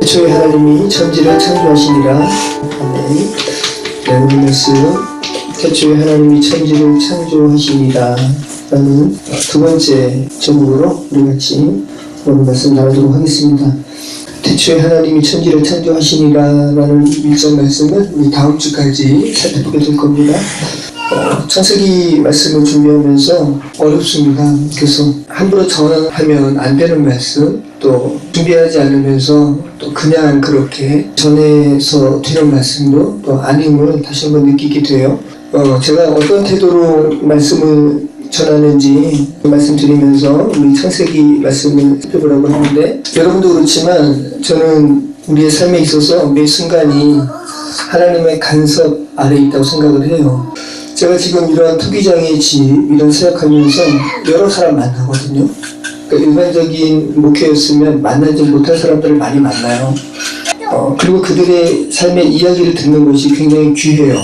태초에 하나님이 천지를 창조하시니라. 네, 오늘 말씀 태초에 하나님이 천지를 창조하시니라 라는 두 번째 제목으로 우리 같이 오늘 말씀 나누도록 하겠습니다. 태초에 하나님이 천지를 창조하시니라 라는 1절 말씀은 우리 다음 주까지 살펴보게 될 겁니다. 창세기 말씀을 준비하면서 어렵습니다. 그래서 함부로 전하면 안 되는 말씀, 또 준비하지 않으면서 또 그냥 그렇게 전해서 되는 말씀도 또 아님을 다시 한번 느끼게 돼요. 제가 어떤 태도로 말씀을 전하는지 말씀드리면서 우리 창세기 말씀을 살펴보려고 하는데, 여러분도 그렇지만 저는 우리의 삶에 있어서 매 순간이 하나님의 간섭 아래에 있다고 생각을 해요. 제가 지금 이러한 투기장의 집, 이런 사역하면서 여러 사람 만나거든요. 그러니까 일반적인 목회였으면 만나지 못할 사람들을 많이 만나요. 그리고 그들의 삶의 이야기를 듣는 것이 굉장히 귀해요.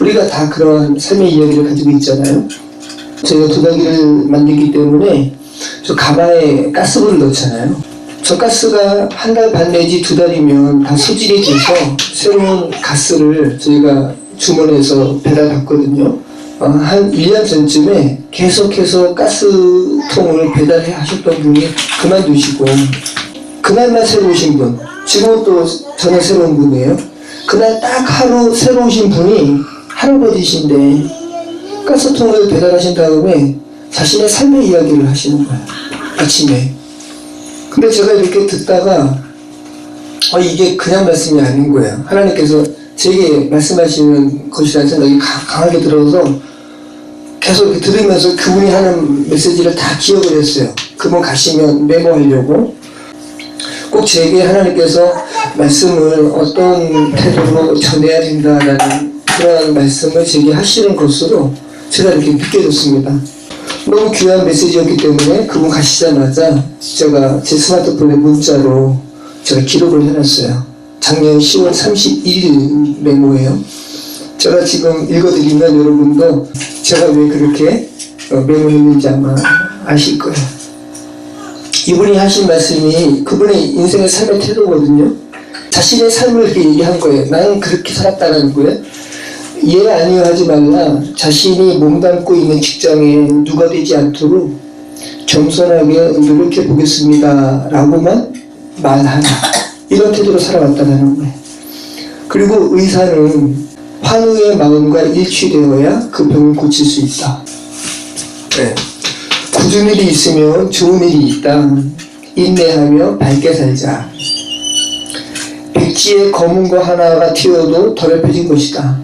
우리가 다 그런 삶의 이야기를 가지고 있잖아요. 저희가 도자기를 만들기 때문에 저 가마에 가스불을 넣잖아요. 저 가스가 한 달 반 내지 두 달이면 다 소진이 돼서 새로운 가스를 저희가 주문해서 배달받거든요. 한 1년 전쯤에 계속해서 가스통을 배달해 하셨던 분이 그만두시고, 그날만 새로 오신 분, 지금은 또 전혀 새로운 분이에요. 그날 딱 하루 새로 오신 분이 할아버지신데 가스통을 배달하신 다음에 자신의 삶의 이야기를 하시는 거예요, 아침에. 근데 제가 이렇게 듣다가 이게 그냥 말씀이 아닌 거예요. 하나님께서 제게 말씀하시는 것이라는 생각이 강하게 들어서 계속 이렇게 들으면서 그분이 하는 메시지를 다 기억을 했어요. 그분 가시면 메모하려고. 꼭 제게 하나님께서 말씀을 어떤 태도로 전해야 된다라는 그런 말씀을 제게 하시는 것으로 제가 이렇게 느껴졌습니다. 너무 귀한 메시지였기 때문에 그분 가시자마자 제가 제 스마트폰에 문자로 제가 기록을 해놨어요. 작년 10월 31일 메모예요. 제가 지금 읽어드리면 여러분도 제가 왜 그렇게 메모했는지 아마 아실 거예요. 이분이 하신 말씀이 그분의 인생의 삶의 태도거든요. 자신의 삶을 이렇게 얘기한 거예요. 나는 그렇게 살았다는 거예요. 예 아니요 하지 말라. 자신이 몸담고 있는 직장에 누가 되지 않도록 겸손하게 노력해 보겠습니다 라고만 말하는, 이런 태도로 살아왔다는 거예요. 그리고 의사는 환우의 마음과 일치되어야 그 병을 고칠 수 있다. 네. 굳은 일이 있으면 좋은 일이 있다. 인내하며 밝게 살자. 백지에 검은 거 하나가 튀어도 더럽혀진 것이다.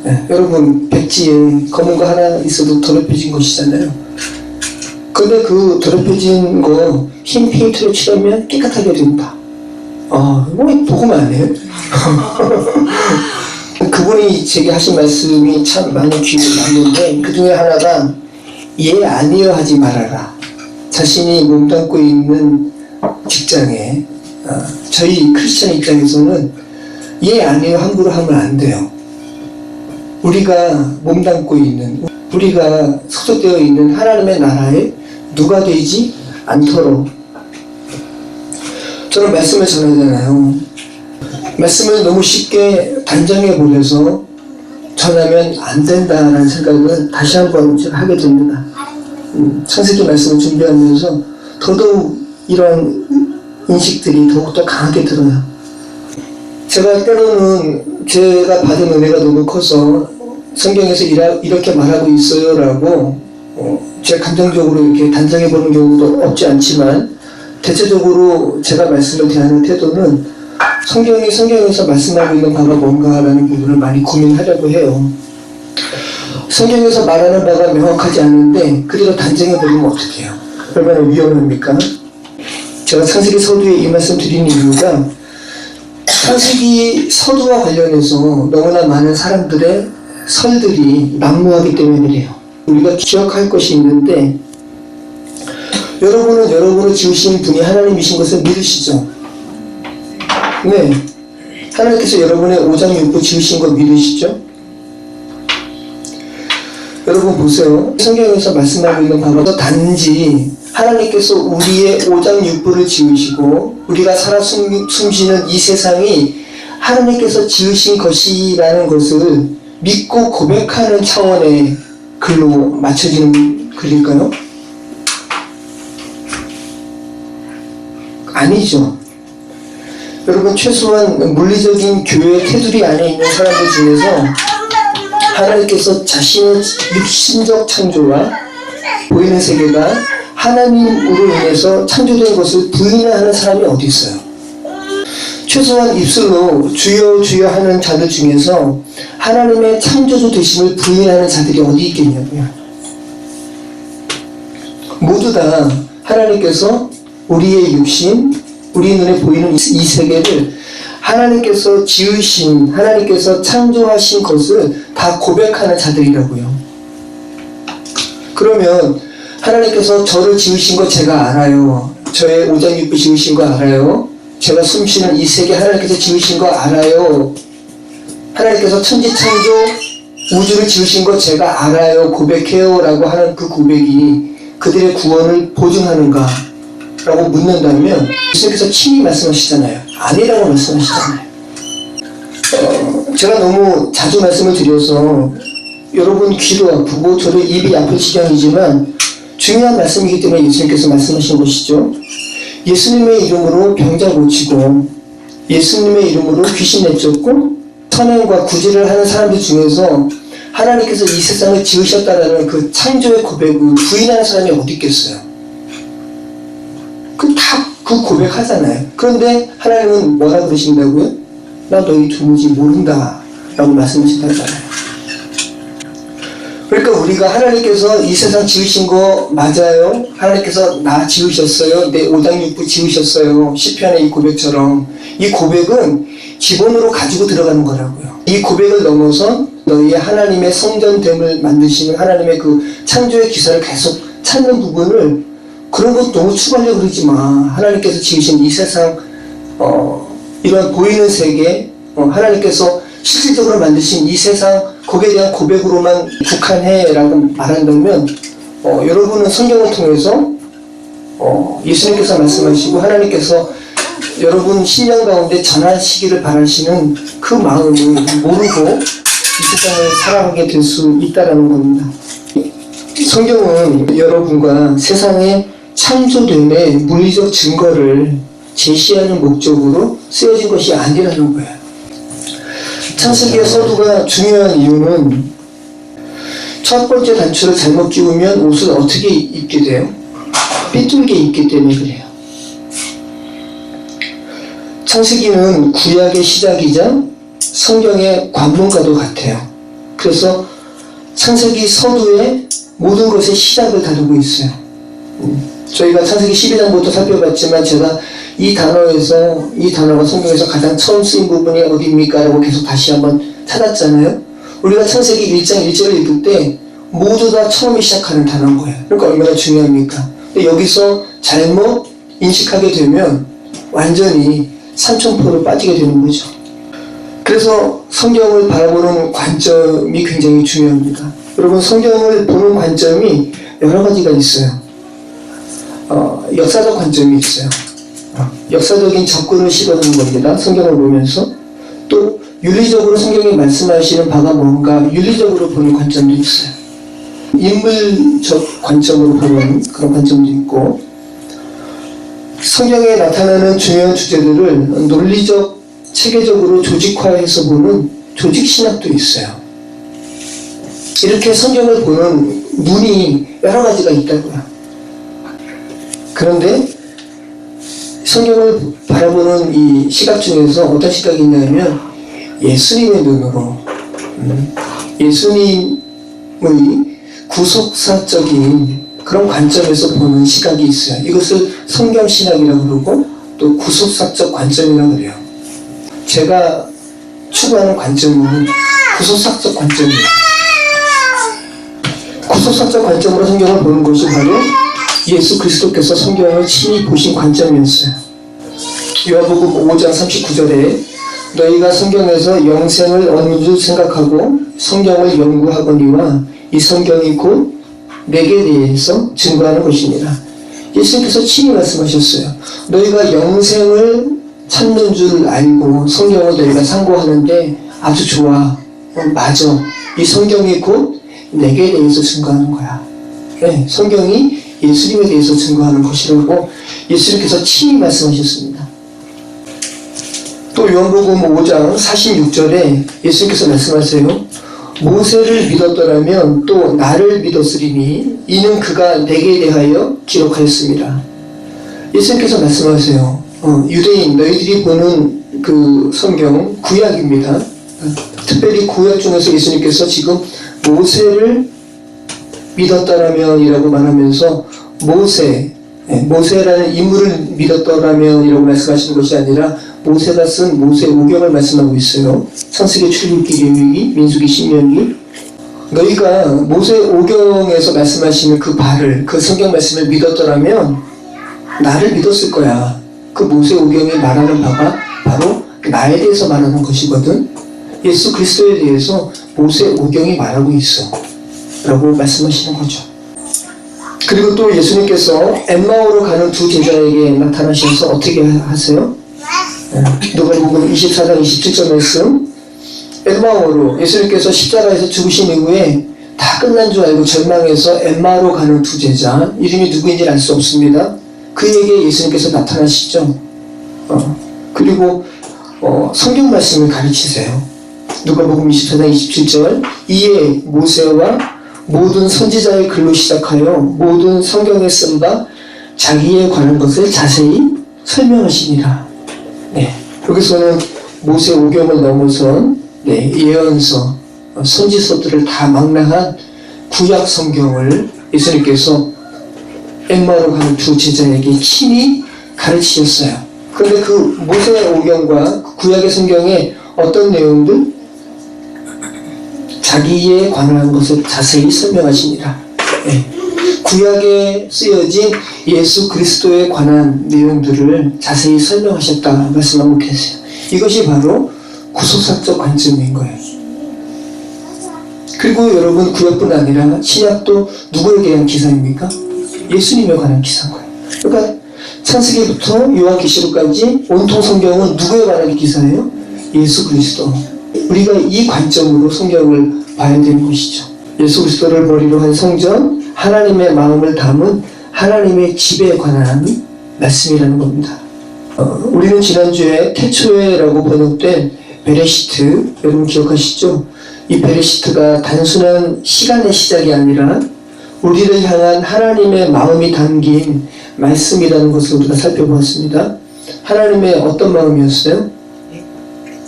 네. 여러분, 백지에 검은 거 하나 있어도 더럽혀진 것이잖아요. 근데 그 더럽혀진 거 흰 페인트로 칠하면 깨끗하게 된다. 뭐 보고만 안 해요? 그분이 제게 하신 말씀이 참 많은 귀에 남는데, 그 중에 하나가 예 아니요 하지 말아라. 자신이 몸담고 있는 직장에 저희 크리스찬 입장에서는 예 아니요 함부로 하면 안 돼요. 우리가 몸담고 있는, 우리가 소속되어 있는 하나님의 나라에 누가 되지 않도록. 저는 말씀을 전하잖아요. 말씀을 너무 쉽게 단정해 버려서 전하면 안 된다라는 생각을 다시 한번 제가 하게 됩니다. 창세기 말씀을 준비하면서 더더욱 이런 인식들이 더욱더 강하게 들어요. 제가 때로는 제가 받은 은혜가 너무 커서 성경에서 이렇게 말하고 있어요 라고 제 감정적으로 이렇게 단정해 보는 경우도 없지 않지만, 대체적으로 제가 말씀을 대하는 태도는 성경에서 말씀하고 있는 바가 뭔가라는 부분을 많이 고민하려고 해요. 성경에서 말하는 바가 명확하지 않은데 그대로 단정해버리면 어떻게 해요? 얼마나 위험합니까? 제가 창세기 서두에 이 말씀 드리는 이유가, 창세기 서두와 관련해서 너무나 많은 사람들의 설들이 난무하기 때문이래요. 우리가 기억할 것이 있는데, 여러분은 여러분을 지으신 분이 하나님이신 것을 믿으시죠? 네. 하나님께서 여러분의 오장육부 지으신 거 믿으시죠? 여러분 보세요. 성경에서 말씀하고 있는 바가 단지 하나님께서 우리의 오장육부를 지으시고 우리가 살아 숨쉬는 이 세상이 하나님께서 지으신 것이라는 것을 믿고 고백하는 차원의 글로 맞춰지는 글일까요? 아니죠. 여러분, 최소한 물리적인 교회 테두리 안에 있는 사람들 중에서 하나님께서 자신의 육신적 창조와 보이는 세계가 하나님으로 인해서 창조된 것을 부인하는 사람이 어디 있어요? 최소한 입술로 주여 주여 하는 자들 중에서 하나님의 창조주 되심을 부인하는 자들이 어디 있겠냐고요. 모두 다 하나님께서 우리의 육신, 우리 눈에 보이는 이 세계를 하나님께서 지으신, 하나님께서 창조하신 것을 다 고백하는 자들이라고요. 그러면 하나님께서 저를 지으신 거 제가 알아요. 저의 오장육부 지으신 거 알아요. 제가 숨쉬는 이 세계 하나님께서 지으신 거 알아요. 하나님께서 천지창조 우주를 지으신 거 제가 알아요. 고백해요. 라고 하는 그 고백이 그들의 구원을 보증하는가? 라고 묻는다면 예수님께서 친히 말씀하시잖아요. 아니라고 말씀하시잖아요. 제가 너무 자주 말씀을 드려서 여러분 귀도 아프고 저도 입이 아플 지경이지만 중요한 말씀이기 때문에 예수님께서 말씀하신 것이죠. 예수님의 이름으로 병자 고치고 예수님의 이름으로 귀신 내쫓고 선행과 구제를 하는 사람들 중에서 하나님께서 이 세상을 지으셨다는 그 창조의 고백을 부인하는 사람이 어디 있겠어요? 그 고백하잖아요. 그런데 하나님은 뭐라 그러신다고요? 나 너희 도무지 모른다 라고 말씀하신다잖아요. 그러니까 우리가 하나님께서 이 세상 지으신 거 맞아요? 하나님께서 나 지으셨어요? 내 오장육부 지으셨어요? 시편의 이 고백처럼 이 고백은 기본으로 가지고 들어가는 거라고요. 이 고백을 넘어서 너희의 하나님의 성전됨을 만드시는 하나님의 그 창조의 기사를 계속 찾는 부분을 그런 것 너무 추가하려고 그러지 마. 하나님께서 지으신 이 세상 이런 보이는 세계 하나님께서 실질적으로 만드신 이 세상 거기에 대한 고백으로만 국한해 라고 말한다면 여러분은 성경을 통해서 예수님께서 말씀하시고 하나님께서 여러분 심령 가운데 전하시기를 바라시는 그 마음을 모르고 이 세상을 살아가게 될 수 있다는 겁니다. 성경은 여러분과 세상의 창조됨의 물리적 증거를 제시하는 목적으로 쓰여진 것이 아니라는 거예요. 창세기의 서두가 중요한 이유는 첫 번째 단추를 잘못 끼우면 옷을 어떻게 입게 돼요? 삐뚤게 입기 때문에 그래요. 창세기는 구약의 시작이자 성경의 관문과도 같아요. 그래서 창세기 서두에 모든 것의 시작을 다루고 있어요. 저희가 창세기 12장부터 살펴봤지만 제가 이 단어가 성경에서 가장 처음 쓰인 부분이 어디입니까? 라고 계속 다시 한번 찾았잖아요. 우리가 창세기 1장 1절을 읽을 때 모두 다 처음에 시작하는 단어인 거예요. 그러니까 얼마나 중요합니까? 근데 여기서 잘못 인식하게 되면 완전히 삼천포로 빠지게 되는 거죠. 그래서 성경을 바라보는 관점이 굉장히 중요합니다. 여러분, 성경을 보는 관점이 여러 가지가 있어요. 역사적 관점이 있어요. 역사적인 접근을 시도하는 겁니다. 성경을 보면서. 또 윤리적으로 성경이 말씀하시는 바가 뭔가 윤리적으로 보는 관점도 있어요. 인물적 관점으로 보는 그런 관점도 있고, 성경에 나타나는 중요한 주제들을 논리적, 체계적으로 조직화해서 보는 조직신학도 있어요. 이렇게 성경을 보는 눈이 여러 가지가 있다고요. 그런데 성경을 바라보는 이 시각 중에서 어떤 시각이 있냐면 예수님의 눈으로 예수님의 구속사적인 그런 관점에서 보는 시각이 있어요. 이것을 성경신학이라고 그러고 또 구속사적 관점이라고 그래요. 제가 추구하는 관점은 구속사적 관점이에요. 구속사적 관점으로 성경을 보는 것이 바로 예수 그리스도께서 성경을 친히 보신 관점이었어요. 요한복음 5장 39절에 너희가 성경에서 영생을 얻는 줄 생각하고 성경을 연구하거니와 이 성경이 곧 내게 대해서 증거하는 것입니다. 예수님께서 친히 말씀하셨어요. 너희가 영생을 찾는 줄 알고 성경을 너희가 상고하는데 아주 좋아. 맞아. 이 성경이 곧 내게 대해서 증거하는 거야. 네, 성경이 예수님에 대해서 증거하는 것이라고 예수님께서 친히 말씀하셨습니다. 또 요한복음 5장 46절에 예수님께서 말씀하세요. 모세를 믿었더라면 또 나를 믿었으리니 이는 그가 내게 대하여 기록하였습니다. 예수님께서 말씀하세요. 유대인 너희들이 보는 그 성경 구약입니다. 특별히 구약 중에서 예수님께서 지금 모세를 믿었더라면 이라고 말하면서 모세라는 인물을 믿었더라면 이라고 말씀하시는 것이 아니라 모세가 쓴 모세 오경을 말씀하고 있어요. 창세기, 출애굽기, 레위기, 민수기, 신명기. 너희가 모세 오경에서 말씀하시는 그 바를, 그 성경 말씀을 믿었더라면 나를 믿었을 거야. 그 모세 오경이 말하는 바가 바로 나에 대해서 말하는 것이거든. 예수 그리스도에 대해서 모세 오경이 말하고 있어 라고 말씀하시는 거죠. 그리고 또 예수님께서 엠마오로 가는 두 제자에게 나타나셔서 어떻게 하세요? 누가복음 24장 27절 말씀. 엠마오로 예수님께서 십자가에서 죽으신 이후에 다 끝난 줄 알고 절망해서 엠마오로 가는 두 제자, 이름이 누구인지 알 수 없습니다. 그에게 예수님께서 나타나시죠. 그리고 성경 말씀을 가르치세요. 누가복음 24장 27절. 이에 모세와 모든 선지자의 글로 시작하여 모든 성경에 쓴 바 자기에 관한 것을 자세히 설명하시니라. 네, 여기서는 모세 오경을 넘어선 예언서, 선지서들을 다 망라한 구약 성경을 예수님께서 엠마오로 가는 두 제자에게 친히 가르치셨어요. 그런데 그 모세 오경과 구약의 성경에 어떤 내용들? 자기에 관한 것을 자세히 설명하시니라. 네. 구약에 쓰여진 예수 그리스도에 관한 내용들을 자세히 설명하셨다 말씀하고 계세요. 이것이 바로 구속사적 관점인 거예요. 그리고 여러분 구약뿐 아니라 신약도 누구에 대한 기사입니까? 예수님에 관한 기사인 거예요. 그러니까 창세기부터 요한계시록까지 온통 성경은 누구에 관한 기사예요? 예수 그리스도. 우리가 이 관점으로 성경을 봐야 되는 것이죠. 예수 그리스도를 머리로 한 성전, 하나님의 마음을 담은 하나님의 집에 관한 말씀이라는 겁니다. 우리는 지난주에 태초에라고 번역된 베레시트, 여러분 기억하시죠? 이 베레시트가 단순한 시간의 시작이 아니라 우리를 향한 하나님의 마음이 담긴 말씀이라는 것을 우리가 살펴보았습니다. 하나님의 어떤 마음이었어요?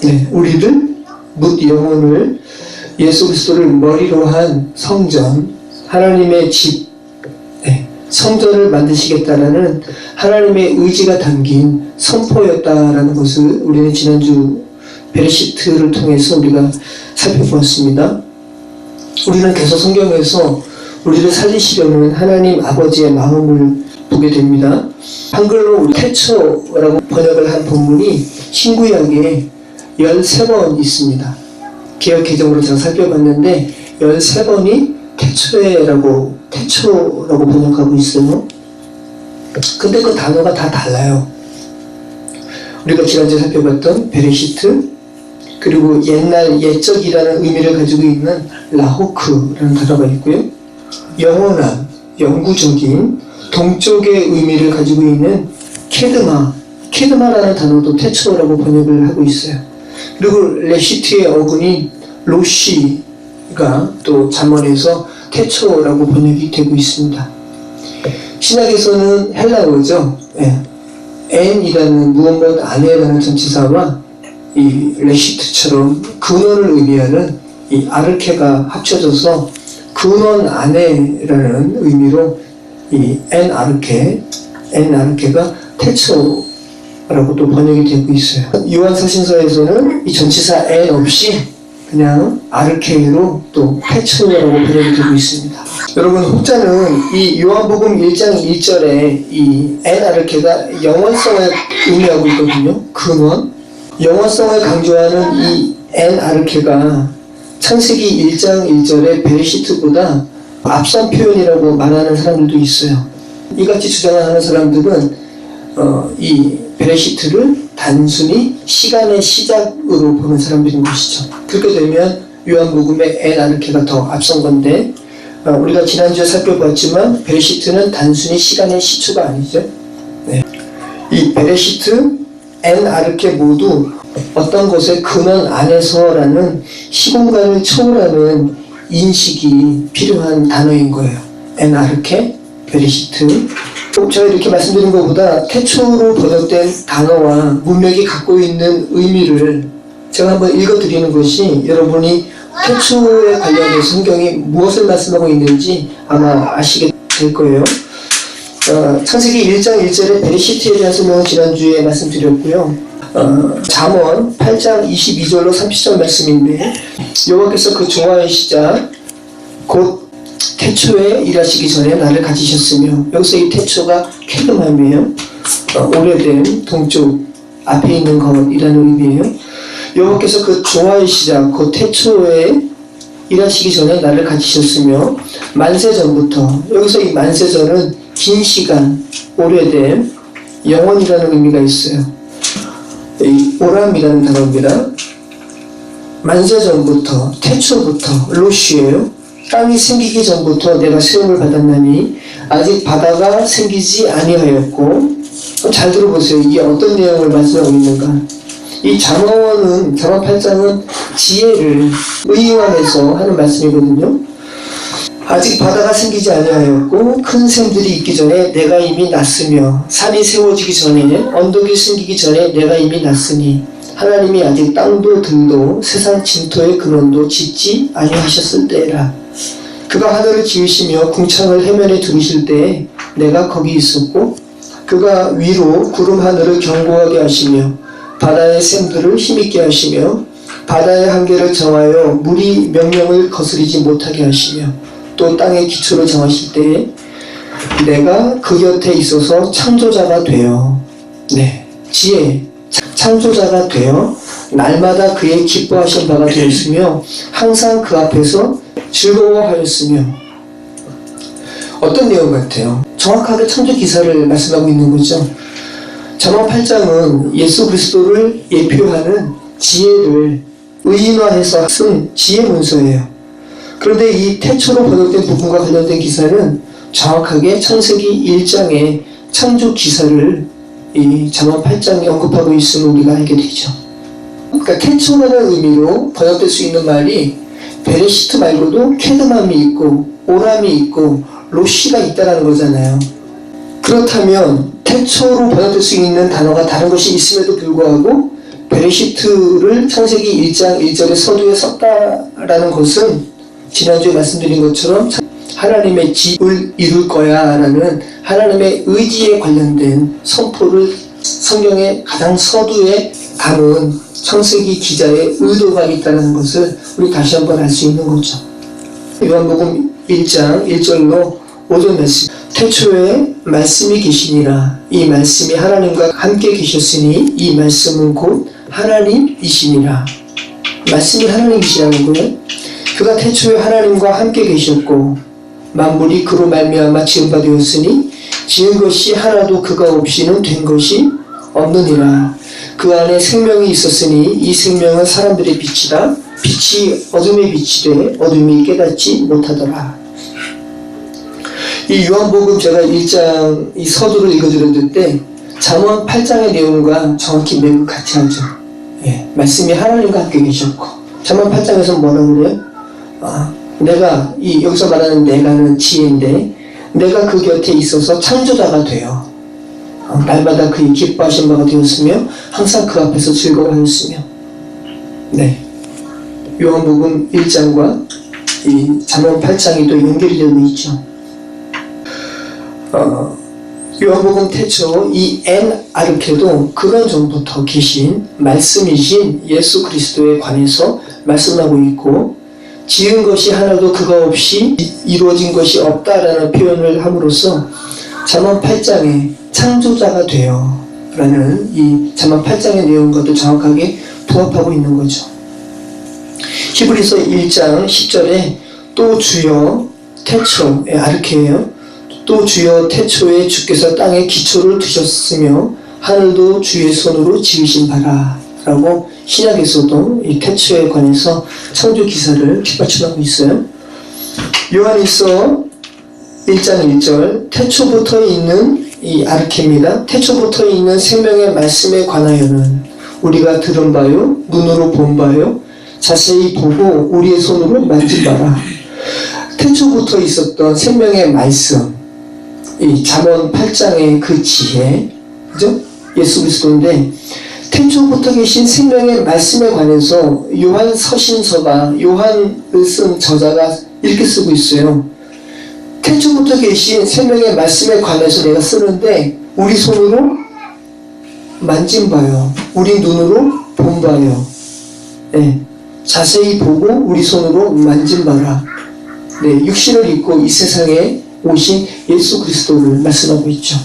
네, 우리를 묻 영혼을 예수 그리스도를 머리로 한 성전, 하나님의 집, 성전을 만드시겠다라는 하나님의 의지가 담긴 선포였다라는 것을 우리는 지난주 베레시트를 통해서 우리가 살펴보았습니다. 우리는 계속 성경에서 우리를 살리시려는 하나님 아버지의 마음을 보게 됩니다. 한글로 태초라고 번역을 한 본문이 신구약에 13번 있습니다. 개역 개정으로 제가 살펴봤는데 13번이 태초라고 번역하고 있어요. 근데 그 단어가 다 달라요. 우리가 지난주에 살펴봤던 베레시트, 그리고 옛날 옛적이라는 의미를 가지고 있는 라호크라는 단어가 있고요. 영원한, 영구적인, 동쪽의 의미를 가지고 있는 케드마라는 단어도 태초라고 번역을 하고 있어요. 그리고 레시트의 어근인 로시가 또 잠언에서 태초라고 번역이 되고 있습니다. 신약에서는 헬라어죠. 엔이라는 무엇 안에라는 전치사와 이 레시트처럼 근원을 의미하는 이 아르케가 합쳐져서 근원 안에라는 의미로 이 엔 아르케가 태초라고 또 번역이 되고 있어요. 요한서신서에서는 이 전치사 엔 없이 그냥 아르케로 또 태초라고 번역이 되고 있습니다. 여러분, 혹자는 이 요한복음 1장 1절에 이 엔 아르케가 영원성을 의미하고 있거든요. 근원. 영원성을 강조하는 이 엔 아르케가 창세기 1장 1절의 베레시트보다 앞선 표현이라고 말하는 사람들도 있어요. 이같이 주장하는 사람들은 이 베레시트를 단순히 시간의 시작으로 보는 사람들인 것이죠. 그렇게 되면 요한복음의 엔 아르케가 더 앞선 건데, 우리가 지난주에 살펴봤지만 베레시트는 단순히 시간의 시초가 아니죠. 네. 이 베레시트, 엔 아르케 모두 어떤 것의 근원 안에서라는 시공간을 초월하는 인식이 필요한 단어인 거예요. 엔 아르케, 베레시트. 제가 이렇게 말씀드린 것보다 태초로 번역된 단어와 문맥이 갖고 있는 의미를 제가 한번 읽어드리는 것이 여러분이 태초에 관련된 성경이 무엇을 말씀하고 있는지 아마 아시게 될 거예요. 창세기 1장 1절에 베레시트에 대한 설명은 지난주에 말씀드렸고요. 잠언 8장 22절로 30절 말씀인데, 여호와께서 그 종화의 시작 곧 태초에 일하시기 전에 나를 가지셨으며, 여기서 이 태초가 케르맘이에요. 오래된 동쪽 앞에 있는 것이라는 의미예요. 여호와께서 그 종화의 시작 곧 태초에 일하시기 전에 나를 가지셨으며, 만세전부터, 여기서 이 만세전은 긴 시간, 오래된, 영원이라는 의미가 있어요. 이 오람이라는 단어입니다. 만세전부터, 태초부터, 로시예요. 땅이 생기기 전부터 내가 세움을 받았나니 아직 바다가 생기지 아니하였고. 잘 들어보세요. 이게 어떤 내용을 말씀하고 있는가. 이 잠언 8장은 지혜를 의완해서 하는 말씀이거든요. 아직 바다가 생기지 아니하였고 큰 샘들이 있기 전에 내가 이미 났으며, 산이 세워지기 전에 언덕이 생기기 전에 내가 이미 났으니, 하나님이 아직 땅도 들도 세상 진토의 근원도 짓지 아니하셨을 때라. 그가 하늘을 지으시며 궁창을 해면에 두르실 때에 내가 거기 있었고, 그가 위로 구름 하늘을 견고하게 하시며 바다의 샘들을 힘있게 하시며 바다의 한계를 정하여 물이 명령을 거스리지 못하게 하시며 또 땅의 기초를 정하실 때에 내가 그 곁에 있어서 창조자가 되어, 지혜, 창조자가 되어 날마다 그의 기뻐하신 바가 되었으며 항상 그 앞에서 즐거워하였으며. 어떤 내용 같아요? 정확하게 창조 기사를 말씀하고 있는 거죠. 잠언 8장은 예수 그리스도를 예표하는 지혜를 의인화해서 쓴 지혜 문서예요. 그런데 이 태초로 번역된 부분과 관련된 기사는 정확하게 창세기 1장의 창조 기사를 이 잠언 8장에 언급하고 있음을 우리가 알게 되죠. 그러니까 태초라는 의미로 번역될 수 있는 말이 베레시트 말고도 케드맘이 있고 오람이 있고 로시가 있다는 거잖아요. 그렇다면 태초로 번역될 수 있는 단어가 다른 것이 있음에도 불구하고 베레시트를 창세기 1장 1절의 서두에 썼다라는 것은 지난주에 말씀드린 것처럼 하나님의 집을 이룰 거야 라는 하나님의 의지에 관련된 선포를 성경의 가장 서두에 담은 창세기 기자의 의도가 있다는 것을 우리 다시 한번 알 수 있는 거죠. 요한복음 1장 1절로 5절 말씀, 태초에 말씀이 계시니라. 이 말씀이 하나님과 함께 계셨으니 이 말씀은 곧 하나님이시니라. 말씀이 하나님이시라는 거예요. 그가 태초에 하나님과 함께 계셨고 만물이 그로 말미암아 지은 바 되었으니 지은 것이 하나도 그가 없이는 된 것이 없느니라. 그 안에 생명이 있었으니 이 생명은 사람들의 빛이라. 빛이 어둠에 비치되 어둠이 깨닫지 못하더라. 이 요한복음 제가 1장 이 서두를 읽어드렸는데 잠언 8장의 내용과 정확히 매우 같이 하죠. 말씀이 하나님과 함께 계셨고, 잠언 8장에서 뭐라고 그래요? 내가, 여기서 말하는 내가는 지혜인데, 내가 그 곁에 있어서 창조자가 되어 날마다 그의 기뻐하신 바가 되었으며 항상 그 앞에서 즐거워하였으며. 요한복음 1장과 이 잠언 8장이 또 연결이 되어 있죠. 요한복음 태초 이 엔 아르케도 그런 전부터 계신 말씀이신 예수 그리스도에 관해서 말씀하고 있고, 지은 것이 하나도 그가 없이 이루어진 것이 없다라는 표현을 함으로써 잠언 8장에 창조자가 되어 라는 이 잠언 8장의 내용과도 정확하게 부합하고 있는 거죠. 히브리서 1장 10절에 또 주여, 태초, 아르케예요. 또 주여 태초에 주께서 땅에 기초를 두셨으며 하늘도 주의 손으로 지으신 바라 라고 신약에서도 이 태초에 관해서 창조 기사를 뒷받침하고 있어요. 요한일서 1장 1절 태초부터 있는 이 아르케입니다. 태초부터 있는 생명의 말씀에 관하여는 우리가 들은 바요 눈으로 본 바요 자세히 보고 우리의 손으로 만진 바라. 태초부터 있었던 생명의 말씀, 이 잠언 8장의 그 지혜, 그죠? 예수 그리스도인데 태초부터 계신 생명의 말씀에 관해서 요한 서신서가 요한을 쓴 저자가 이렇게 쓰고 있어요. 태초부터 계신 생명의 말씀에 관해서 내가 쓰는데 우리 손으로 만진 바요, 우리 눈으로 본 바요, 네, 자세히 보고 우리 손으로 만진 바라. 네, 육신을 입고 이 세상에 오신 예수 그리스도를 말씀하고 있죠.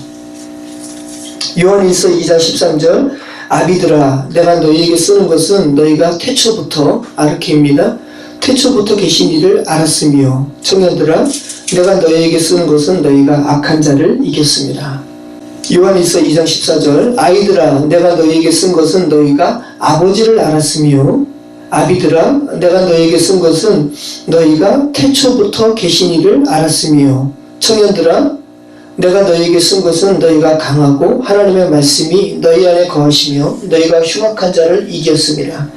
요한일서 2장 13절 아비들아 내가 너희에게 쓰는 것은 너희가 태초부터 아르케입니다. 태초부터 계신 이를 알았으며 청년들아 내가 너희에게 쓰는 것은 너희가 악한 자를 이겼습니다. 요한일서 2장 14절 아이들아 내가 너희에게 쓴 것은 너희가 아버지를 알았으며 아비들아 내가 너희에게 쓴 것은 너희가 태초부터 계신 이를 알았으며 청년들아 내가 너희에게 쓴 것은 너희가 강하고 하나님의 말씀이 너희 안에 거하시며 너희가 흉악한 자를 이겼습니다.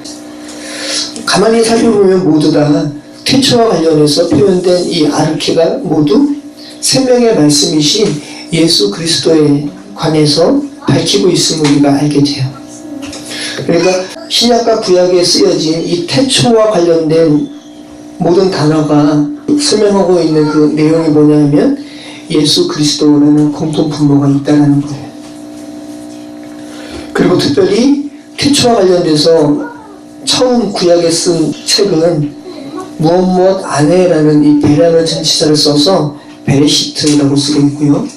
가만히 살펴보면 모두 다 태초와 관련해서 표현된 이 아르케가 모두 생명의 말씀이신 예수 그리스도에 관해서 밝히고 있음을 우리가 알게 돼요. 그러니까 신약과 구약에 쓰여진 이 태초와 관련된 모든 단어가 설명하고 있는 그 내용이 뭐냐면 예수 그리스도라는 공통 분모가 있다는 거예요. 그리고 특별히 태초와 관련돼서 처음 구약에 쓴 책은 무엇 안에라는 이 베라는 전치사를 써서 베레시트라고 쓰고 있고요.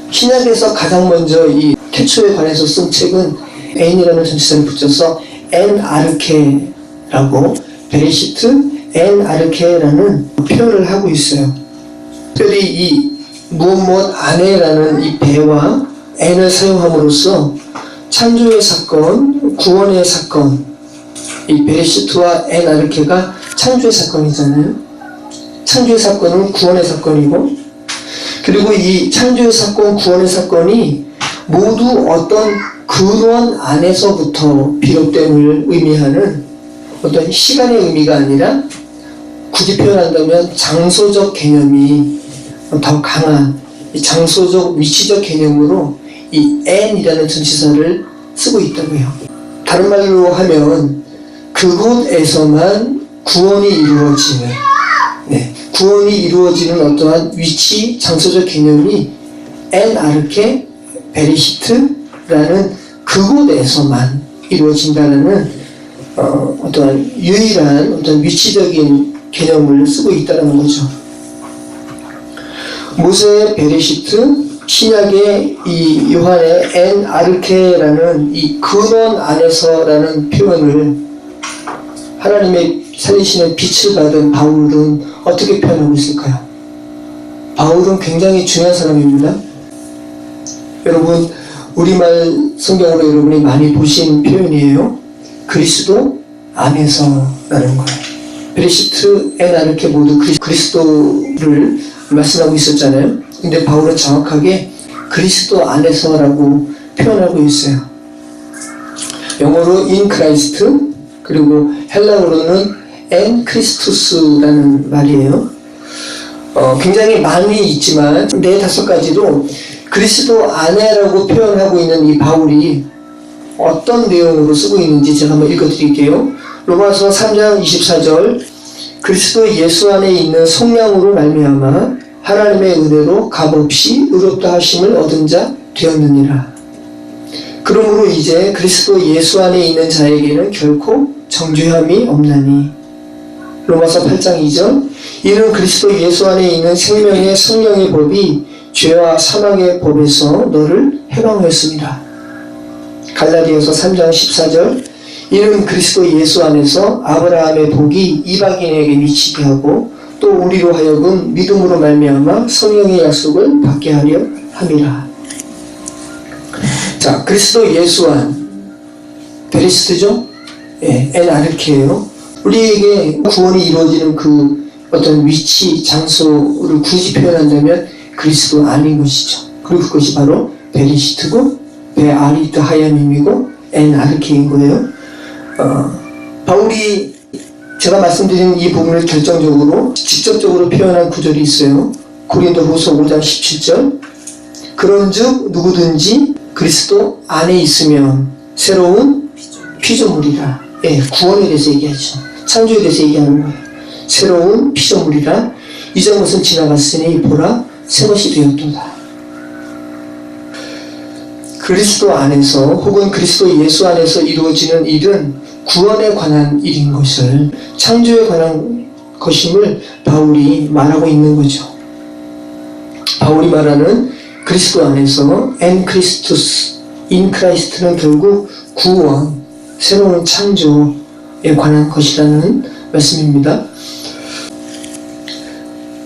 신약에서 가장 먼저 이 태초에 관해서 쓴 책은 엔이라는 전치사를 붙여서 엔 아르케라고 베레시트 엔 아르케라는 표현을 하고 있어요. 특별히 이 무엇 안에라는 이 배와 엔을 사용함으로써 창조의 사건, 구원의 사건, 이 베레시트와 엔 아르케가 창조의 사건이잖아요. 창조의 사건은 구원의 사건이고, 그리고 이 창조의 사건, 구원의 사건이 모두 어떤 근원 안에서부터 비롯됨을 의미하는 어떤 시간의 의미가 아니라 굳이 표현한다면 장소적 개념이 더 강한 이 장소적 위치적 개념으로 이 n이라는 전치사를 쓰고 있다고 해요. 다른 말로 하면 그곳에서만 구원이 이루어지는, 구원이 이루어지는 어떠한 위치 장소적 개념이 엔 아르케 베리시트라는 그곳에서만 이루어진다는 어떠한 유일한 어떤 위치적인 개념을 쓰고 있다는 거죠. 모세의 베레시트, 신약의 이 요한의 엔 아르케라는 이 근원 안에서라는 표현을 하나님의 살리시는 빛을 받은 바울은 어떻게 표현하고 있을까요? 바울은 굉장히 중요한 사람입니다. 여러분, 우리말 성경으로 여러분이 많이 보신 표현이에요. 그리스도 안에서라는 거예요. 베레시트, 엔 아르케 모두 그리스도를 말씀하고 있었잖아요. 근데 바울은 정확하게 그리스도 안에서라고 표현하고 있어요. 영어로 in Christ, 그리고 헬라어로는 en Christus라는 말이에요. 굉장히 많이 있지만 4-5가지로 그리스도 안에라고 표현하고 있는 이 바울이 어떤 내용으로 쓰고 있는지 제가 한번 읽어드릴게요. 로마서 3장 24절 그리스도 예수 안에 있는 속량으로 말미암아 하나님의 은혜로 값없이 의롭다 하심을 얻은 자 되었느니라. 그러므로 이제 그리스도 예수 안에 있는 자에게는 결코 정죄함이 없나니. 로마서 8장 2절 이는 그리스도 예수 안에 있는 생명의 성령의 법이 죄와 사망의 법에서 너를 해방하였습니다. 갈라디아서 3장 14절 이는 그리스도 예수 안에서 아브라함의 복이 이방인에게 미치게 하고 또 우리로 하여금 믿음으로 말미암아 성령의 약속을 받게 하려 함이라. 자, 그리스도 예수 안 베리스트죠? 예, 엔아르케예요. 우리에게 구원이 이루어지는 그 어떤 위치, 장소를 굳이 표현한다면 그리스도 안인 것이죠. 그리고 그것이 바로 베리시트고 베아리트 하야밈이고 엔아르케인 거예요. 바울이 제가 말씀드린 이 부분을 결정적으로 직접적으로 표현한 구절이 있어요. 고린도후서 5장 17절. 그런즉 누구든지 그리스도 안에 있으면 새로운 피조물이라. 예, 구원에 대해서 얘기하죠. 창조에 대해서 얘기하는 거예요. 새로운 피조물이라. 이전 것은 지나갔으니 보라 새 것이 되었도다. 그리스도 안에서 혹은 그리스도 예수 안에서 이루어지는 일은 구원에 관한 일인 것을, 창조에 관한 것임을 바울이 말하고 있는 거죠. 바울이 말하는 그리스도 안에서 엔 크리스투스, 인 크라이스트는 결국 구원, 새로운 창조에 관한 것이라는 말씀입니다.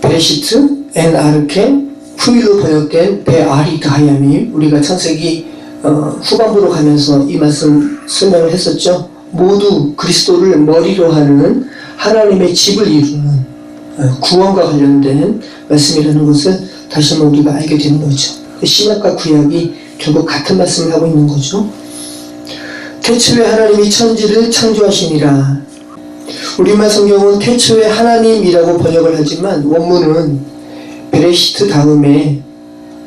베레시트, 엔 아르케, 후일로 번역된 베아리트 하야미, 우리가 창세기 후반부로 가면서 이 말씀 설명을 했었죠. 모두 그리스도를 머리로 하는 하나님의 집을 이루는 구원과 관련된 말씀이라는 것을 다시 한번 우리가 알게 되는 거죠. 신약과 구약이 결국 같은 말씀을 하고 있는 거죠. 태초에 하나님이 천지를 창조하시니라. 우리말 성경은 태초에 하나님이라고 번역을 하지만 원문은 베레시트 다음에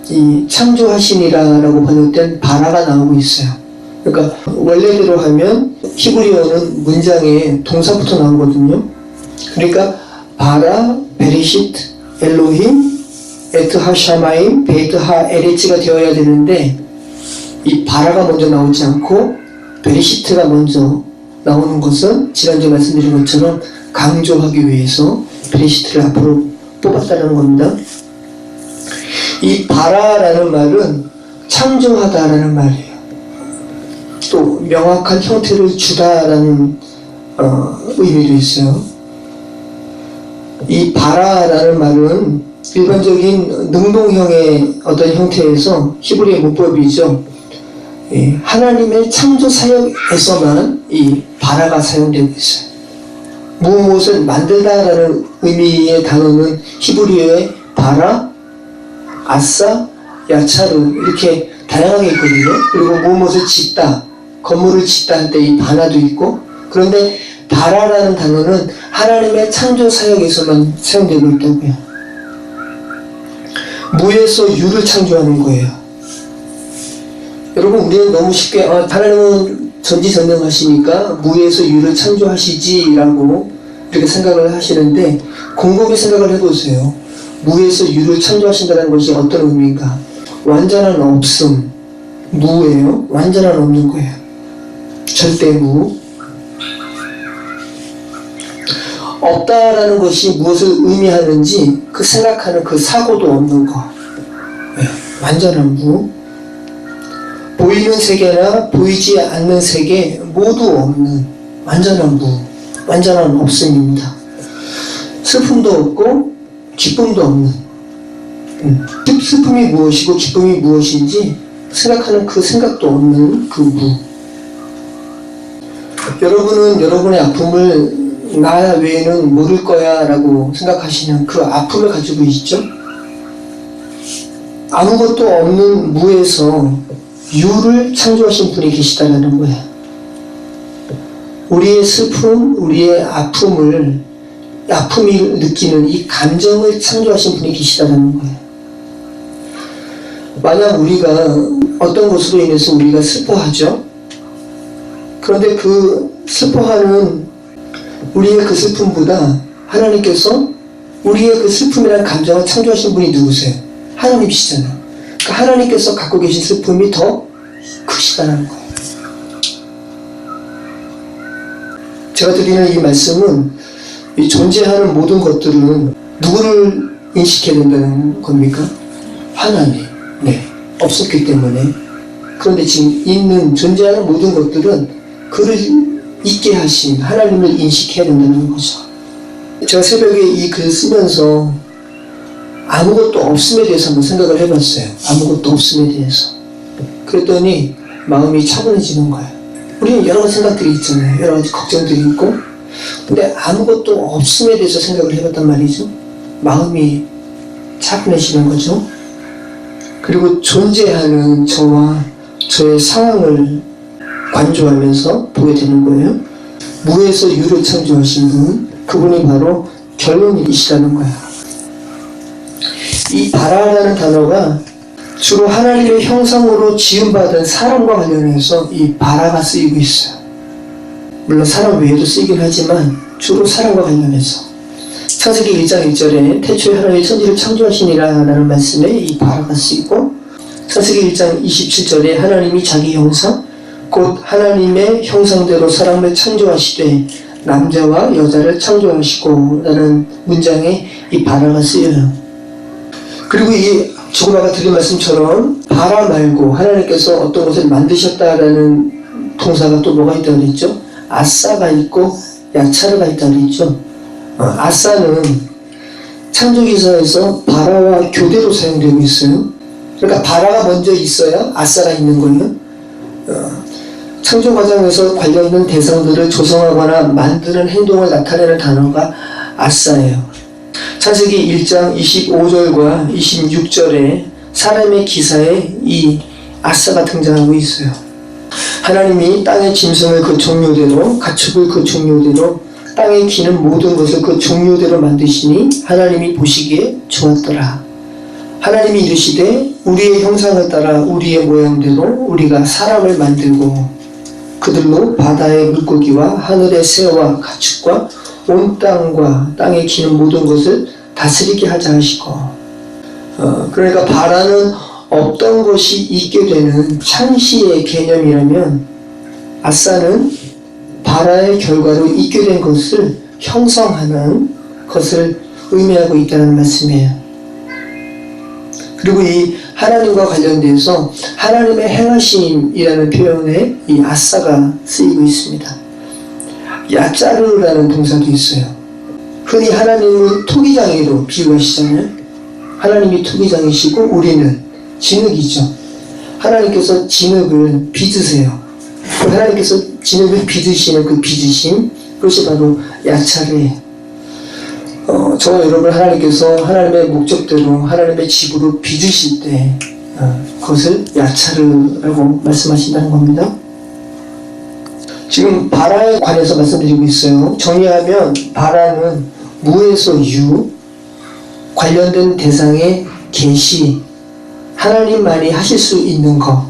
이 창조하시니라라고 번역된 바라가 나오고 있어요. 그러니까 원래대로 하면 히브리어는 문장에 동사부터 나오거든요. 그러니까 바라, 베레시트, 엘로힘, 에트 하샤마임, 베이트 하 에레치가 되어야 되는데 이 바라가 먼저 나오지 않고 베레시트가 먼저 나오는 것은 지난주에 말씀드린 것처럼 강조하기 위해서 베레시트를 앞으로 뽑았다는 겁니다. 이 바라라는 말은 창조하다라는 말이에요. 또 명확한 형태를 주다라는 의미도 있어요. 이 바라라는 말은 일반적인 능동형의 어떤 형태에서 히브리의 문법이죠. 하나님의 창조 사역에서만 이 바라가 사용되고 있어요. 무엇을 만들다라는 의미의 단어는 히브리어의 바라, 아싸, 야차르 이렇게 다양하게 있거든요. 그리고 무엇을 짓다, 건물을 짓다 할 때 이 바나도 있고, 그런데 바라라는 단어는 하나님의 창조 사역에서만 사용되고 있다고요. 무에서 유를 창조하는 거예요. 여러분, 우리는 너무 쉽게 하나님은 전지전능하시니까 무에서 유를 창조하시지라고 이렇게 생각을 하시는데, 곰곰이 생각을 해보세요. 무에서 유를 창조하신다는 것이 어떤 의미인가? 완전한 없음, 무예요. 완전한 없는 거예요. 절대 무. 없다라는 것이 무엇을 의미하는지 그 생각하는 그 사고도 없는 거. 완전한 무. 보이는 세계나 보이지 않는 세계 모두 없는 완전한 무, 완전한 없음입니다. 슬픔도 없고 기쁨도 없는, 슬픔이 무엇이고 기쁨이 무엇인지 생각하는 그 생각도 없는 그 무. 여러분은 여러분의 아픔을 나 외에는 모를 거야 라고 생각하시는 그 아픔을 가지고 있죠. 아무것도 없는 무에서 유를 창조하신 분이 계시다는 거예요. 우리의 슬픔, 우리의 아픔이 느끼는 이 감정을 창조하신 분이 계시다는 거예요. 만약 우리가 어떤 것으로 인해서 우리가 슬퍼하죠. 그런데 그 슬퍼하는 우리의 그 슬픔보다 하나님께서 우리의 그 슬픔이라는 감정을 창조하신 분이 누구세요? 하나님이시잖아요. 그러니까 하나님께서 갖고 계신 슬픔이 더 크시다는 거예요. 제가 드리는 이 말씀은 이 존재하는 모든 것들은 누구를 인식해야 된다는 겁니까? 하나님. 네. 없었기 때문에. 그런데 지금 있는 존재하는 모든 것들은 그를 있게 하신 하나님을 인식해야 된다는 거죠. 제가 새벽에 이 글 쓰면서 아무것도 없음에 대해서 한번 생각을 해봤어요. 아무것도 없음에 대해서. 그랬더니 마음이 차분해지는 거예요. 우리는 여러 가지 생각들이 있잖아요. 여러 가지 걱정들이 있고. 근데 아무것도 없음에 대해서 생각을 해봤단 말이죠. 마음이 차분해지는 거죠. 그리고 존재하는 저와 저의 상황을 관조하면서 보게 되는 거예요. 무에서 유를 창조하신 분, 그분이 바로 결론이시라는 거예요. 이 바라라는 단어가 주로 하나님의 형상으로 지음받은 사람과 관련해서 이 바라가 쓰이고 있어요. 물론 사람 외에도 쓰이긴 하지만 주로 사람과 관련해서. 창세기 1장 1절에 태초에 하나님이 천지를 창조하시니라 라는 말씀에 이 바라가 쓰이고, 창세기 1장 27절에 하나님이 자기 형상 곧 하나님의 형상대로 사람을 창조하시되 남자와 여자를 창조하시고 라는 문장에 이 바라가 쓰여요. 그리고 이 조금 아까 드린 말씀처럼 바라 말고 하나님께서 어떤 것을 만드셨다라는 동사가 또 뭐가 있다고 그랬죠? 아싸가 있고 야차르가 있다고 그랬죠. 아싸는 창조기사에서 바라와 교대로 사용되고 있어요. 그러니까 바라가 먼저 있어야 아싸가 있는 거예요. 창조 과정에서 관련된 대상들을 조성하거나 만드는 행동을 나타내는 단어가 아싸예요. 창세기 1장 25절과 26절에 사람의 기사에 이 아싸가 등장하고 있어요. 하나님이 땅의 짐승을 그 종류대로, 가축을 그 종류대로, 땅에 기는 모든 것을 그 종류대로 만드시니 하나님이 보시기에 좋았더라. 하나님이 이르시되 우리의 형상을 따라 우리의 모양대로 우리가 사람을 만들고 그들로 바다의 물고기와 하늘의 새와 가축과 온 땅과 땅에 기는 모든 것을 다스리게 하자 하시고. 그러니까 바라는 없던 것이 있게 되는 창시의 개념이라면 아싸는 바라의 결과로 있게 된 것을 형성하는 것을 의미하고 있다는 말씀이에요. 그리고 이 하나님과 관련돼서 하나님의 행하심이라는 표현에 이 아싸가 쓰이고 있습니다. 야짜르라는 동사도 있어요. 흔히 하나님을 토기장이로 비유하시잖아요. 하나님이 토기장이시고 우리는 진흙이죠. 하나님께서 진흙을 빚으세요. 하나님께서 진흙을 빚으시는 그 빚으심, 그것이 바로 야차르예요. 저와 여러분 하나님께서 하나님의 목적대로 하나님의 집으로 빚으실 때 그것을 야차르라고 말씀하신다는 겁니다. 지금 바라에 관해서 말씀드리고 있어요. 정리하면 바라는 무에서 유, 관련된 대상의 계시, 하나님만이 하실 수 있는 것,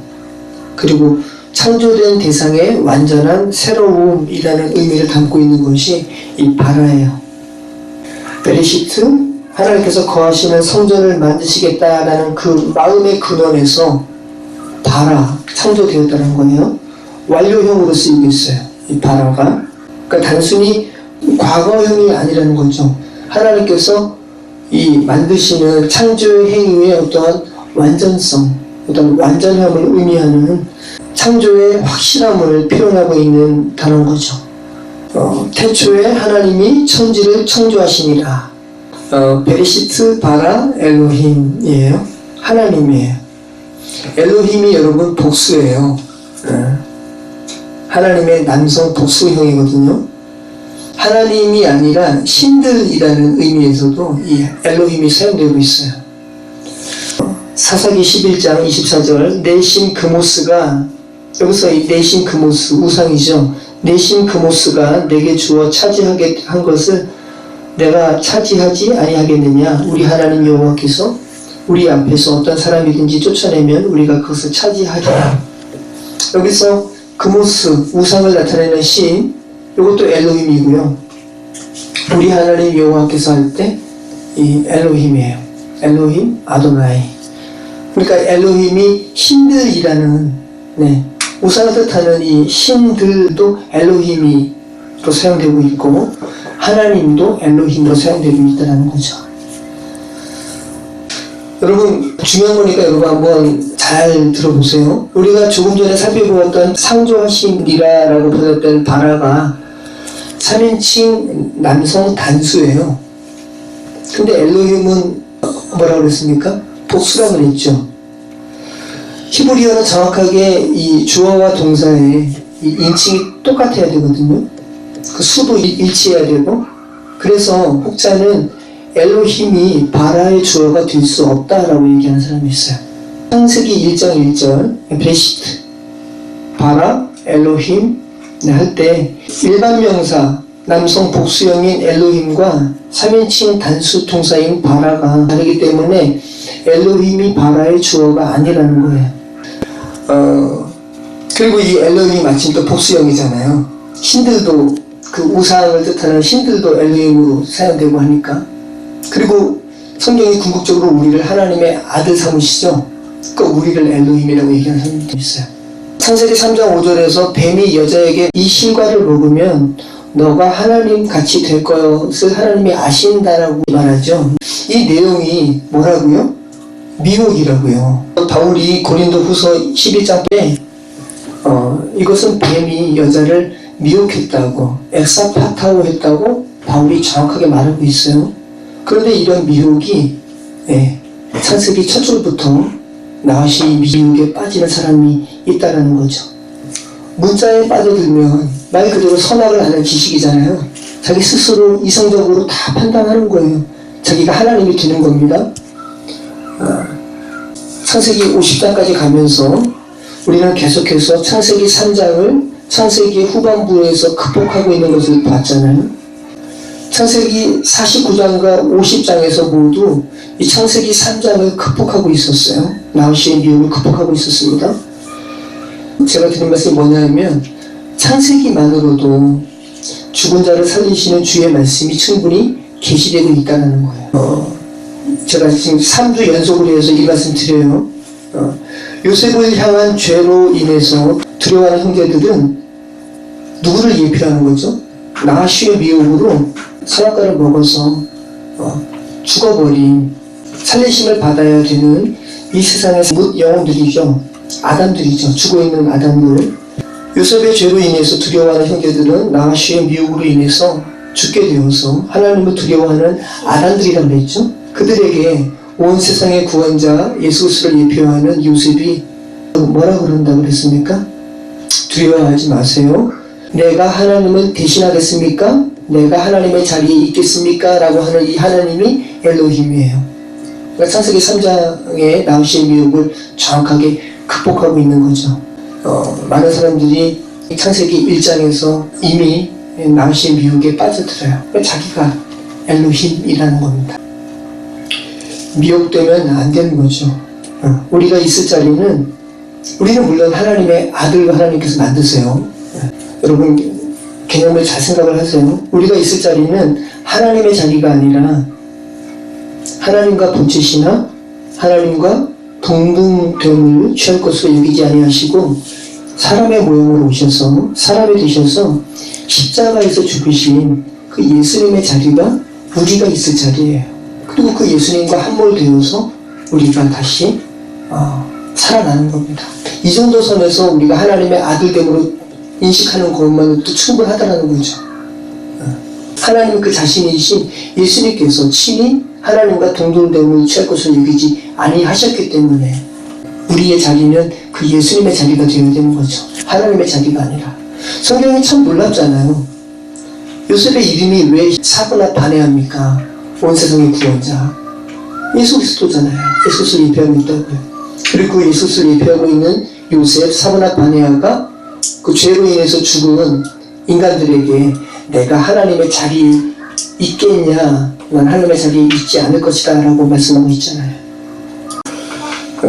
그리고 창조된 대상의 완전한 새로움이라는 의미를 담고 있는 것이 이 바라예요. 베레시트, 하나님께서 거하시는 성전을 만드시겠다라는 그 마음의 근원에서 바라, 창조되었다는 거예요. 완료형으로 쓰이고 있어요. 이 바라가. 그러니까 단순히 과거형이 아니라는 거죠. 하나님께서 이 만드시는 창조의 행위의 어떠한 완전성, 어떤 완전함을 의미하는 창조의 확실함을 표현하고 있는 단어인 거죠. 태초에 하나님이 천지를 창조하시니라. 베레시트 바라 엘로힘이에요. 하나님이에요. 엘로힘이 여러분 복수예요. 하나님의 남성 복수형이거든요. 하나님이 아니라 신들이라는 의미에서도 이 엘로힘이 사용되고 있어요. 사사기 11장 24절 내신 그모스가, 여기서 이 내신 그모스 우상이죠. 내신 그모스가 내게 주어 차지하게 한 것을 내가 차지하지 아니하겠느냐. 우리 하나님 여호와께서 우리 앞에서 어떤 사람이든지 쫓아내면 우리가 그것을 차지하리라. 여기서 그모스 우상을 나타내는 신, 이것도 엘로힘이고요. 우리 하나님 여호와께서 할 때 이 엘로힘이에요. 엘로힘 아도나이. 그러니까 엘로힘이 신들이라는, 우상을 뜻하는 이 신들도 엘로힘이로 사용되고 있고 하나님도 엘로힘으로 사용되고 있다는 거죠. 여러분 중요한 거니까 여러분 한번 잘 들어보세요. 우리가 조금 전에 살펴보았던 창조하시니라라고 보았던 바라가 3인칭 남성 단수예요. 근데 엘로힘은 뭐라고 그랬습니까? 복수라고 그랬죠. 히브리어는 정확하게 이 주어와 동사의 이 인칭이 똑같아야 되거든요. 그 수도 일치해야 되고, 그래서 혹자는 엘로힘이 바라의 주어가 될 수 없다라고 얘기하는 사람이 있어요. 창세기 1장 1절 브레시트 바라 엘로힘 할 때 일반 명사 남성 복수형인 엘로힘과 3인칭 단수 동사인 바라가 다르기 때문에 엘로힘이 바라의 주어가 아니라는 거예요. 그리고 이 엘로힘이 마침 또 복수형이잖아요. 신들도 그 우상을 뜻하는 신들도 엘로힘으로 사용되고 하니까. 그리고 성경이 궁극적으로 우리를 하나님의 아들 삼으시죠. 그 우리를 엘로힘이라고 얘기하는 사람도 있어요. 창세기 3장 5절에서 뱀이 여자에게 이 실과를 먹으면 너가 하나님 같이 될 것을 하나님이 아신다라고 말하죠. 이 내용이 뭐라고요? 미혹이라고요. 바울이 고린도 후서 11장 때 이것은 뱀이 여자를 미혹했다고 엑사파타오 했다고 바울이 정확하게 말하고 있어요. 그런데 이런 미혹이 창세기 첫 줄부터 나시 미혹에 빠지는 사람이 있다는 거죠. 문자에 빠져들면 말 그대로 선악을 하는 지식이잖아요. 자기 스스로 이성적으로 다 판단하는 거예요. 자기가 하나님이 되는 겁니다. 창세기 50장까지 가면서 우리는 계속해서 창세기 3장을 창세기 후반부에서 극복하고 있는 것을 봤잖아요. 창세기 49장과 50장에서 모두 이 창세기 3장을 극복하고 있었어요. 나우시의 미혹을 극복하고 있었습니다. 제가 드린 말씀이 뭐냐면 창세기만으로도 죽은 자를 살리시는 주의 말씀이 충분히 계시되고 있다는 거예요. 제가 지금 3주 연속으로 해서 이 말씀 드려요. 요셉을 향한 죄로 인해서 두려워하는 형제들은 누구를 예표하는 거죠? 나하시의 미혹으로 선악과를 먹어서 죽어버린 살리심을 받아야 되는 이 세상의 영혼들이죠. 아담들이죠. 죽어있는 아담들. 요셉의 죄로 인해서 두려워하는 형제들은 나하시의 미혹으로 인해서 죽게 되어서 하나님을 두려워하는 아담들이라고 했죠. 그들에게 온 세상의 구원자 예수 그리스도를 예표하는 요셉이 뭐라고 그런다고 그랬습니까? 두려워하지 마세요. 내가 하나님을 대신하겠습니까? 내가 하나님의 자리에 있겠습니까? 라고 하는 이 하나님이 엘로힘이에요. 그러니까 창세기 3장에 나우시의 미혹을 정확하게 극복하고 있는 거죠. 많은 사람들이 창세기 1장에서 이미 나우시의 미혹에 빠져들어요. 그러니까 자기가 엘로힘이라는 겁니다. 미혹되면 안 되는 거죠. 우리가 있을 자리는 우리는 물론 하나님의 아들과 하나님께서 만드세요. 여러분 개념을 잘 생각을 하세요. 우리가 있을 자리는 하나님의 자리가 아니라 하나님과 본체시나 하나님과 동등됨을 취할 것으로 여기지 아니하시고 사람의 모형으로 오셔서 사람이 되셔서 십자가에서 죽으신 그 예수님의 자리가 우리가 있을 자리예요. 그리고 그 예수님과 한몰되어서 우리가 다시 살아나는 겁니다. 이 정도 선에서 우리가 하나님의 아들됨으로 인식하는 것만으로도 충분하다는 거죠. 하나님 그 자신이신 예수님께서 친히 하나님과 동등됨을 취할 것을 여기지 아니하셨기 때문에 우리의 자리는 그 예수님의 자리가 되어야 되는 거죠. 하나님의 자리가 아니라. 성경이 참 놀랍잖아요. 요셉의 이름이 왜 사고나 반해합니까? 온 세상의 구원자 예수 그리스도잖아요. 예수 그리스도를 예표하고 있다고요. 그리고 예수 그리스도를 예표하고 있는 요셉 사고나 바네아가 그 죄로 인해서 죽은 인간들에게 내가 하나님의 자리에 있겠냐? 난 하나님의 자리에 있지 않을 것이다 라고 말씀하고 있잖아요.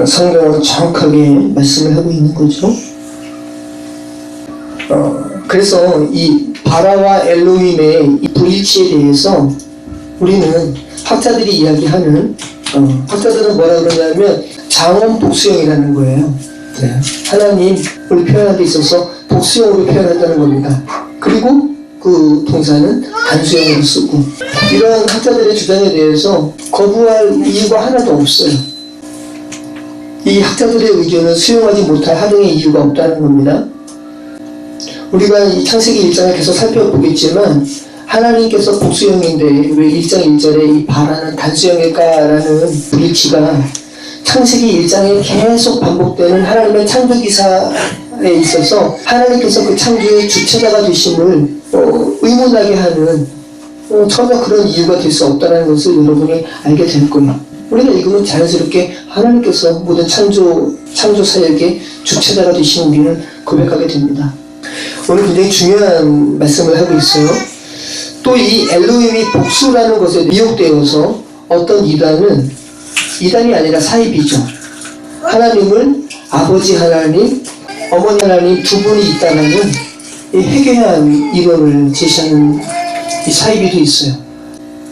성경으로 정확하게 말씀을 하고 있는 거죠. 그래서 이 바라와 엘로힘의 이 불일치에 대해서 우리는 학자들이 이야기하는 학자들은 뭐라 그러냐면 장원 복수형이라는 거예요. 하나님을 표현하는 데 있어서 복수형으로 표현한다는 겁니다. 그리고 그 동사는 단수형으로 쓰고 이런 학자들의 주장에 대해서 거부할 이유가 하나도 없어요. 이 학자들의 의견을 수용하지 못할 하등의 이유가 없다는 겁니다. 우리가 이 창세기 1장을 계속 살펴보겠지만 하나님께서 복수형인데 왜 1장 1절에 이 바라는 단수형일까라는 불일치가 창세기 1장에 계속 반복되는 하나님의 창조기사에 있어서 하나님께서 그 창조의 주체자가 되심을 의문하게 하는 전혀 그런 이유가 될 수 없다는 것을 여러분이 알게 될 거예요. 우리가 읽으면 자연스럽게 하나님께서 모든 창조 사역의 주체자가 되신 우리는 고백하게 됩니다. 오늘 굉장히 중요한 말씀을 하고 있어요. 또 이 엘로힘이 복수라는 것에 미혹되어서 어떤 이단이 아니라 사입이죠. 하나님을 아버지 하나님, 어머니 하나님 두 분이 있다는 이 회개한 이론을 제시하는 이 사입이 또 있어요.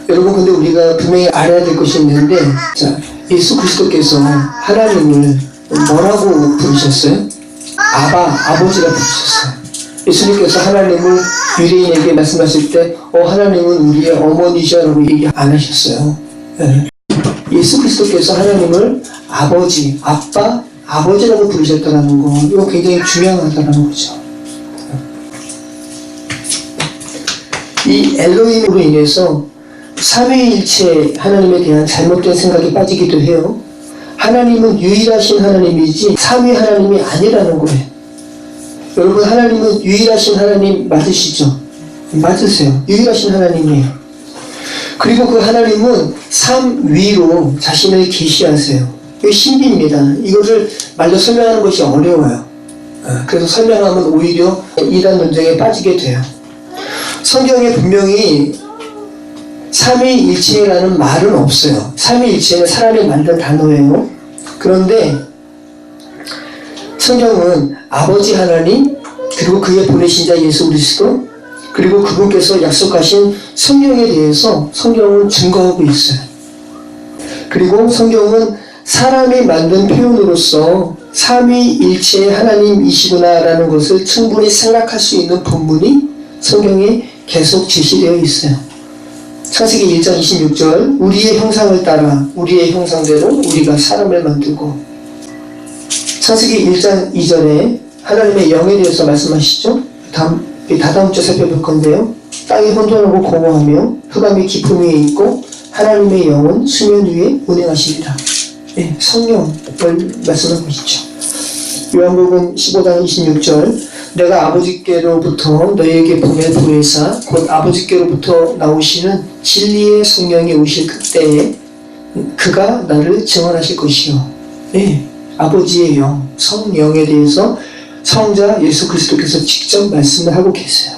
여러분 근데 우리가 분명히 알아야 될 것이 있는데, 자, 예수 그리스도께서 하나님을 뭐라고 부르셨어요? 아버지라 부르셨어요. 예수님께서 하나님을 유대인에게 말씀하실 때 하나님은 우리의 어머니시라고 얘기 안 하셨어요. 네. 예수 그리스도께서 하나님을 아버지, 아빠, 아버지라고 부르셨다는 거, 이거 굉장히 중요하다는 거죠. 이 엘로힘으로 인해서 삼위일체 하나님에 대한 잘못된 생각이 빠지기도 해요. 하나님은 유일하신 하나님이지 삼위 하나님이 아니라는 거예요. 여러분 하나님은 유일하신 하나님 맞으시죠? 맞으세요. 유일하신 하나님이에요. 그리고 그 하나님은 삼위로 자신을 계시하세요. 이게 신비입니다. 이것을 말로 설명하는 것이 어려워요. 그래서 설명하면 오히려 이단 논쟁에 빠지게 돼요. 성경에 분명히 삼위일체라는 말은 없어요. 삼위일체는 사람이 만든 단어예요. 그런데 성경은 아버지 하나님, 그리고 그의 보내신 자 예수 그리스도, 그리고 그분께서 약속하신 성령에 대해서 성경은 증거하고 있어요. 그리고 성경은 사람이 만든 표현으로서 삼위일체의 하나님이시구나라는 것을 충분히 생각할 수 있는 본문이 성경에 계속 제시되어 있어요. 창세기 1장 26절, 우리의 형상을 따라 우리의 형상대로 우리가 사람을 만들고, 창세기 1장 2절에 하나님의 영에 대해서 말씀하시죠. 다다음 주 살펴볼 건데요. 땅이 혼돈하고 공허하며 흑암이 깊음 위에 있고 하나님의 영은 수면 위에 운행하시리라. 네, 성령을 말씀하고 있죠. 요한복음 15장 26절, 내가 아버지께로부터 너희에게 보낼 보혜사 곧 아버지께로부터 나오시는 진리의 성령이 오실 그때에 그가 나를 증언하실 것이요. 네, 아버지의 영, 성령에 대해서 성자 예수 그리스도께서 직접 말씀을 하고 계세요.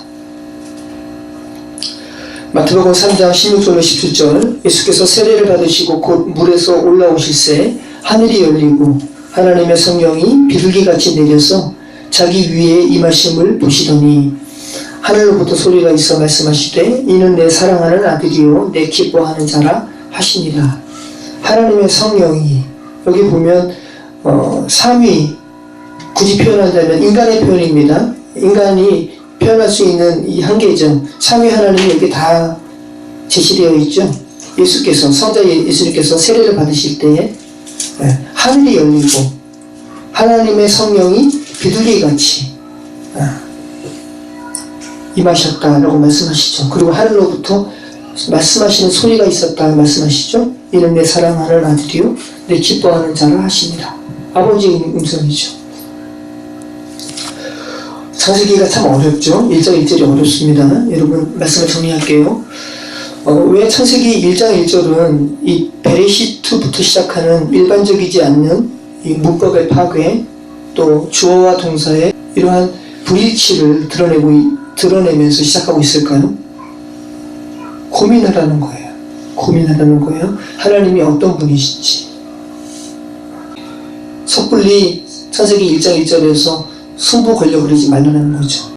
마태복음 3장 16절로 17절, 예수께서 세례를 받으시고 곧 물에서 올라오실새 하늘이 열리고 하나님의 성령이 비둘기같이 내려서 자기 위에 임하심을 보시더니 하늘로부터 소리가 있어 말씀하시되 이는 내 사랑하는 아들이요 내 기뻐하는 자라 하시니라. 하나님의 성령이, 여기 보면 삼위, 굳이 표현한다면 인간의 표현입니다. 인간이 표현할 수 있는 이 한계죠. 삼위 하나님이 여기 다 제시되어 있죠. 예수께서, 성자 예수님께서 세례를 받으실 때에 하늘이 열리고 하나님의 성령이 비둘기같이 임하셨다라고 말씀하시죠. 그리고 하늘로부터 말씀하시는 소리가 있었다 말씀하시죠. 이는 내 사랑하는 아들이요 내 기뻐하는 자라 하시니라. 아버지의 음성이죠. 창세기가 참 어렵죠. 1장 1절이 어렵습니다. 여러분 말씀을 정리할게요. 왜 창세기 1장 1절은 이 베레시트부터 시작하는 일반적이지 않는 이 문법의 파괴, 또 주어와 동사의 이러한 불일치를 드러내면서 시작하고 있을까요? 고민하라는 거예요. 고민하라는 거예요. 하나님이 어떤 분이신지. 섣불리 창세기 1장 1절에서 승부 걸려 그러지 말라는 거죠.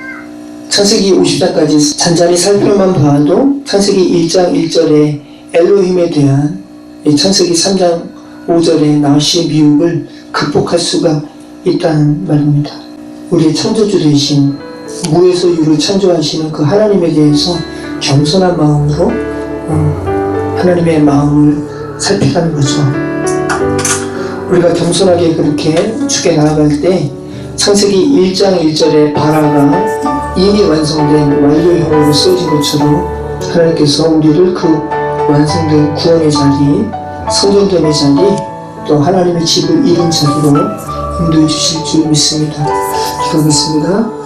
창세기 50장까지 잔잔히 살펴만 봐도 창세기 1장 1절에 엘로힘에 대한 창세기 3장 5절의 나시의 미혹을 극복할 수가 있다는 말입니다. 우리의 창조주 되신 무에서 유를 창조하시는 그 하나님에 대해서 겸손한 마음으로 하나님의 마음을 살피라는 거죠. 우리가 겸손하게 그렇게 주께 나아갈 때 창세기 1장 1절에 바라가 이미 완성된 완료형으로 쓰여진 것처럼 하나님께서 우리를 그 완성된 구원의 자리, 성전됨의 자리, 또 하나님의 집을 이룬 자리로 인도해 주실 줄 믿습니다. 기도하겠습니다.